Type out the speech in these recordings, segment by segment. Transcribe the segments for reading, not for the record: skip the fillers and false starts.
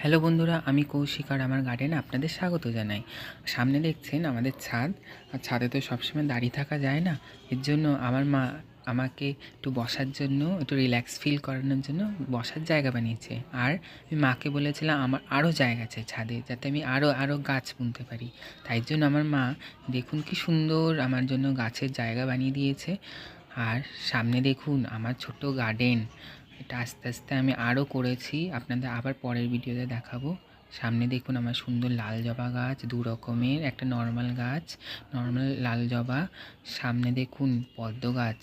Hello বন্ধুরা, আমি কৌশিক আর আমার গার্ডেনে আপনাদের স্বাগত জানাই। সামনে দেখছেন আমাদের ছাদ। আর ছাদে তো সবসময় দাঁড়িয়ে থাকা যায় না। এর জন্য আমার মা আমাকে একটু বসার জন্য, একটু রিল্যাক্স ফিল করানোর জন্য বসার জায়গা বানিয়েছে। আর আমি মাকে বলেছিলাম আমার আরও জায়গা আছে ছাদে, যাতে আমি আরও গাছ বুনতে পারি। তাই জন্য আমার মা দেখুন কি সুন্দর আমার জন্য গাছের জায়গা বানিয়ে দিয়েছে। আর সামনে দেখুন আমার ছোট্ট গার্ডেন। এটা আস্তে আস্তে আমি আরও করেছি, আপনাদের আবার পরের ভিডিওতে দেখাবো। সামনে দেখুন আমার সুন্দর লাল জবা গাছ, দু রকমের, একটা নর্মাল গাছ, নর্মাল লাল জবা। সামনে দেখুন পদ্ম গাছ,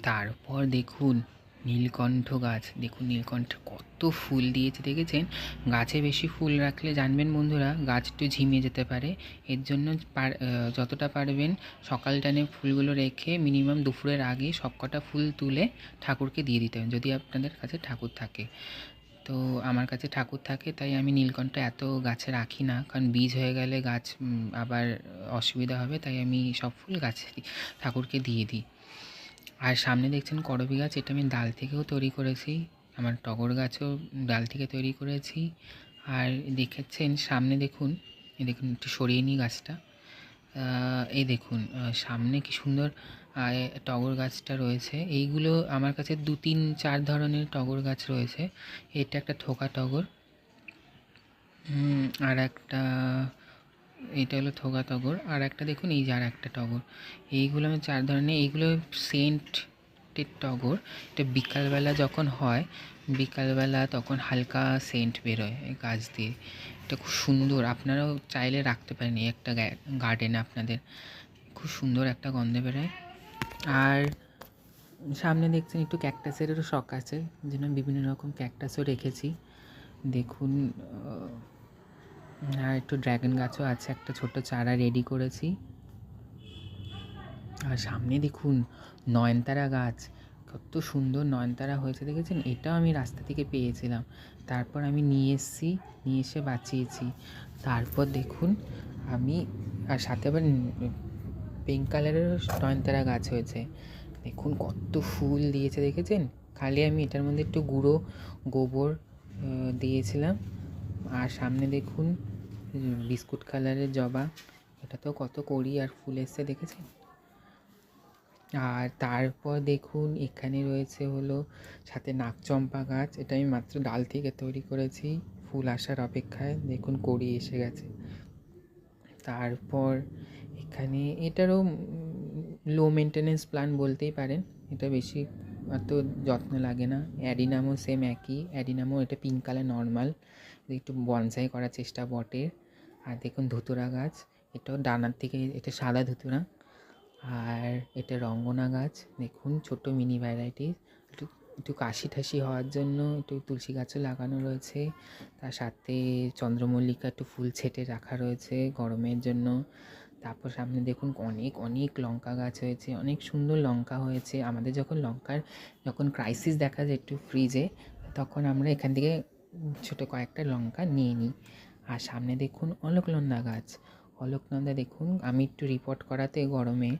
তারপর দেখুন নীলকণ্ঠ গাছ। দেখুন নীলকণ্ঠ কত ফুল দিয়েছে দেখেছেন। গাছে বেশি ফুল রাখলে জানবেন বন্ধুরা, গাছ একটু ঝিমিয়ে যেতে পারে। এর জন্য যতটা পারবেন সকাল টাইমে ফুলগুলো রেখে মিনিমাম দুপুরের আগে সবকটা ফুল তুলে ঠাকুরকে দিয়ে দিতে হবে, যদি আপনাদের কাছে ঠাকুর থাকে। তো আমার কাছে ঠাকুর থাকে, তাই আমি নীলকণ্ঠ এত গাছে রাখি না, কারণ বীজ হয়ে গেলে গাছ আবার অসুবিধা হবে, তাই আমি সব ফুল গাছে ঠাকুরকে দিয়ে দিই। আর সামনে দেখছেন করবী গাছ, এটা আমি ডাল থেকেও তৈরি করেছি। আমার টগর গাছও ডাল থেকে তৈরি করেছি। আর দেখেছেন সামনে দেখুন, এই দেখুন একটু সরিয়ে নিই গাছটা। এই দেখুন সামনে কি সুন্দর টগর গাছটা রয়েছে। এইগুলো আমার কাছে 2-3-4 ধরনের টগর গাছ রয়েছে। এটা একটা থোকা টগর, আর একটা, এটা হলো থোকা টগর, আর একটা দেখুন এই যে আর একটা টগর। এইগুলো আমি 4 ধরনের। এইগুলো সেন্টের টগর। এটা বিকালবেলা যখন হয়, বিকালবেলা তখন হালকা সেন্ট বেরোয় এই গাছ দিয়ে। এটা খুব সুন্দর, আপনারাও চাইলে রাখতে পারেন এই একটা গার্ডেনে আপনাদের। খুব সুন্দর একটা গন্ধ বেরোয়। আর সামনে দেখছেন একটু ক্যাকটাসেরও শখ আছে, যেন বিভিন্ন রকম ক্যাকটাসও রেখেছি দেখুন। আর একটু ড্রাগন গাছও আছে, একটা ছোট্ট চারা রেডি করেছি। আর সামনে দেখুন নয়নতারা গাছ, কত সুন্দর নয়নতারা হয়েছে দেখেছেন। এটাও আমি রাস্তা থেকে পেয়েছিলাম, তারপর আমি নিয়ে এসে বাঁচিয়েছি। তারপর দেখুন আমি, আর সাথে আবার পিঙ্ক কালারেরও নয়নতারা গাছ হয়েছে। দেখুন কত ফুল দিয়েছে দেখেছেন। খালি আমি এটার মধ্যে একটু গুঁড়ো গোবর দিয়েছিলাম। আর সামনে দেখুন বিস্কুট কালারের জবা, এটাতেও কত কড়ি আর ফুল এসছে দেখেছেন। আর তারপর দেখুন এখানে রয়েছে হলো সাথে নাকচম্পা গাছ, এটা আমি মাত্র ডাল থেকে তৈরি করেছি, ফুল আসার অপেক্ষায়। দেখুন কড়ি এসে গেছে। তারপর এখানে এটারও লো মেনটেনেন্স প্ল্যান্ট বলতেই পারেন, এটা বেশি অত যত্ন লাগে না। অ্যাডিনামও সেম একই, অ্যাডিনামও এটা পিঙ্ক কালার নর্মাল, একটু বনসাই করার চেষ্টা বটে। আর দেখুন ধুতুরা গাছ, এটাও ডানার থেকে, এটা সাদা ধুতুরা। আর এটা রঙ্গনা গাছ, দেখুন ছোট মিনি ভ্যারাইটিস। একটু একটু কাশি ঠাসি হওয়ার জন্য একটু তুলসী গাছও লাগানো রয়েছে। তার সাথে চন্দ্রমল্লিকা একটু ফুল ছেটে রাখা রয়েছে গরমের জন্য। তারপর সামনে দেখুন অনেক অনেক লঙ্কা গাছ হয়েছে, অনেক সুন্দর লঙ্কা হয়েছে। আমাদের যখন ক্রাইসিস দেখা যায় একটু ফ্রিজে, তখন আমরা এখান থেকে ছোটো কয়েকটা লঙ্কা নিয়ে নিই। আর সামনে দেখুন অলকনন্দা গাছ, অলকনন্দা দেখুন আমি একটু রিপোর্ট করাতে গরমে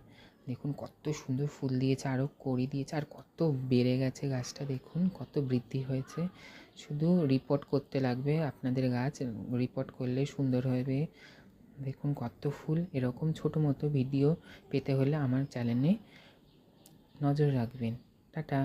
দেখুন কত সুন্দর ফুল দিয়েছে, আরও কড়ি দিয়েছে, আর কত বেড়ে গেছে গাছটা, দেখুন কত বৃদ্ধি হয়েছে। শুধু রিপোর্ট করতে লাগবে আপনাদের গাছ, রিপোর্ট করলে সুন্দর হবে। দেখুন কত ফুল। এরকম ছোটো মতো ভিডিও পেতে হলে আমার চ্যানেলে নজর রাখবেন। টাটা।